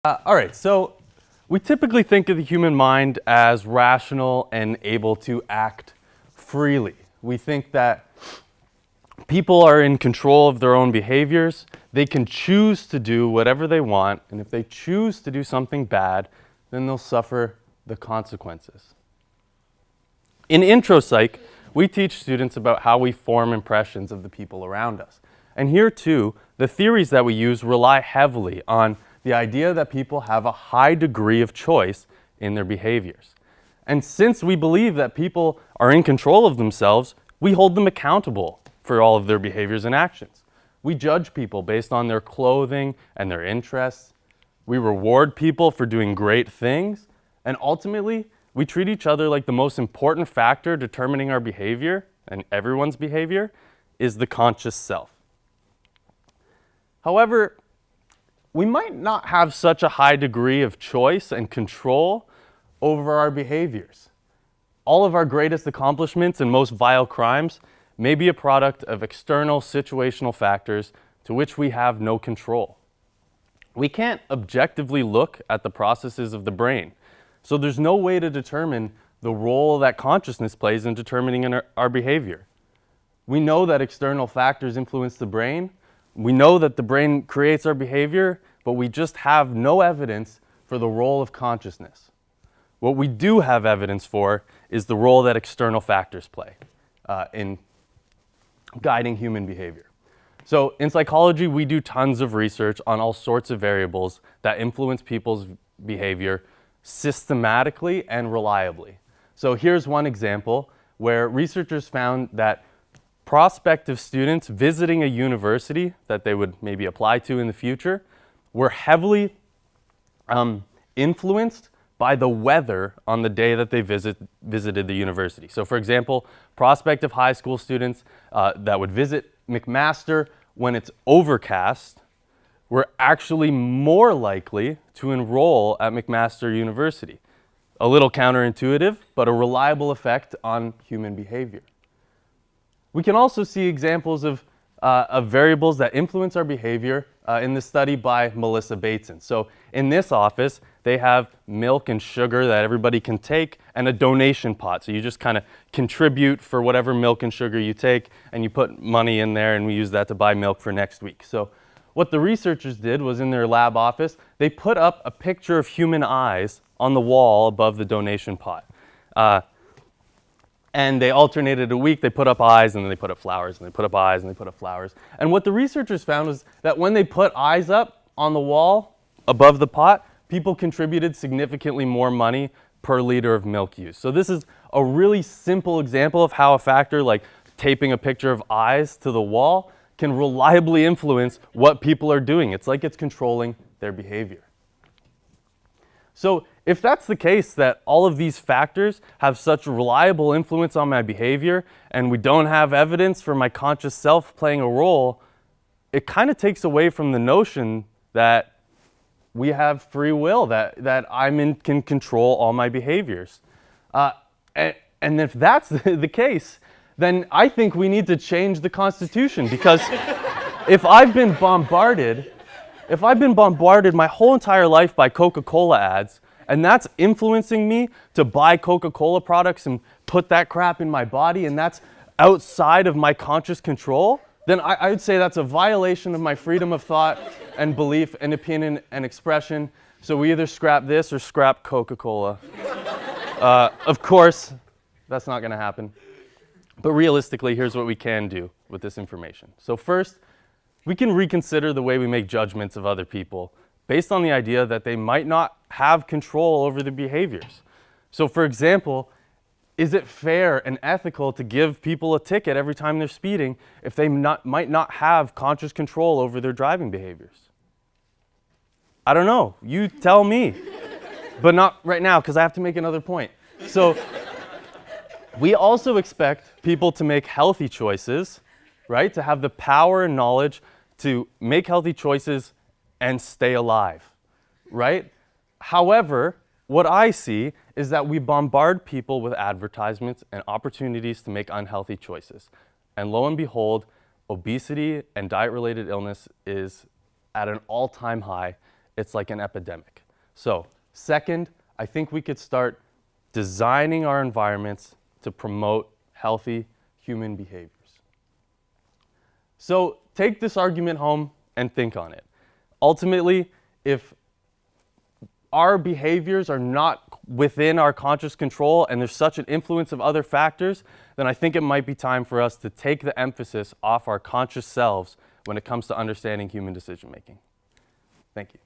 All right, so we typically think of the human mind as rational and able to act freely. We think that people are in control of their own behaviors. They can choose to do whatever they want, and if they choose to do something bad, then they'll suffer the consequences. In MacIntroPsych, we teach students about how we form impressions of the people around us. And here too, the theories that we use rely heavily on the idea that people have a high degree of choice in their behaviors. And since we believe that people are in control of themselves, we hold them accountable for all of their behaviors and actions. We judge people based on their clothing and their interests. We reward people for doing great things. And ultimately, we treat each other like the most important factor determining our behavior, and everyone's behavior, is the conscious self. However, we might not have such a high degree of choice and control over our behaviors. All of our greatest accomplishments and most vile crimes may be a product of external situational factors to which we have no control. We can't objectively look at the processes of the brain, so there's no way to determine the role that consciousness plays in determining our behavior. We know that external factors influence the brain. We know that the brain creates our behavior, but we just have no evidence for the role of consciousness. What we do have evidence for is the role that external factors play in guiding human behavior. So in psychology, we do tons of research on all sorts of variables that influence people's behavior systematically and reliably. So here's one example where researchers found that prospective students visiting a university that they would maybe apply to in the future were heavily influenced by the weather on the day that they visited the university. So for example, prospective high school students that would visit McMaster when it's overcast were actually more likely to enroll at McMaster University. A little counterintuitive, but a reliable effect on human behavior. We can also see examples of variables that influence our behavior in this study by Melissa Bateson. So in this office, they have milk and sugar that everybody can take and a donation pot. So you just kind of contribute for whatever milk and sugar you take, and you put money in there, and we use that to buy milk for next week. So what the researchers did was in their lab office, they put up a picture of human eyes on the wall above the donation pot. And they alternated a week. They put up eyes, and then they put up flowers, and they put up eyes, and they put up flowers. And what the researchers found was that when they put eyes up on the wall above the pot, people contributed significantly more money per liter of milk used. So this is a really simple example of how a factor like taping a picture of eyes to the wall can reliably influence what people are doing. It's like it's controlling their behavior. So if that's the case, that all of these factors have such reliable influence on my behavior, and we don't have evidence for my conscious self playing a role, it kind of takes away from the notion that we have free will, that can control all my behaviors. And if that's the case, then I think we need to change the Constitution, because if I've been bombarded my whole entire life by Coca-Cola ads, and that's influencing me to buy Coca-Cola products and put that crap in my body, and that's outside of my conscious control, then I would say that's a violation of my freedom of thought and belief and opinion and expression. So we either scrap this or scrap Coca-Cola. Of course, that's not going to happen. But realistically, here's what we can do with this information. So first, we can reconsider the way we make judgments of other people based on the idea that they might not have control over their behaviors. So for example, is it fair and ethical to give people a ticket every time they're speeding if they might not have conscious control over their driving behaviors? I don't know. You tell me. But not right now, because I have to make another point. So we also expect people to make healthy choices, right? To have the power and knowledge to make healthy choices and stay alive, right? However, what I see is that we bombard people with advertisements and opportunities to make unhealthy choices. And lo and behold, obesity and diet-related illness is at an all-time high, it's like an epidemic. So second, I think we could start designing our environments to promote healthy human behaviors. So take this argument home and think on it. Ultimately, if our behaviors are not within our conscious control and there's such an influence of other factors, then I think it might be time for us to take the emphasis off our conscious selves when it comes to understanding human decision making. Thank you.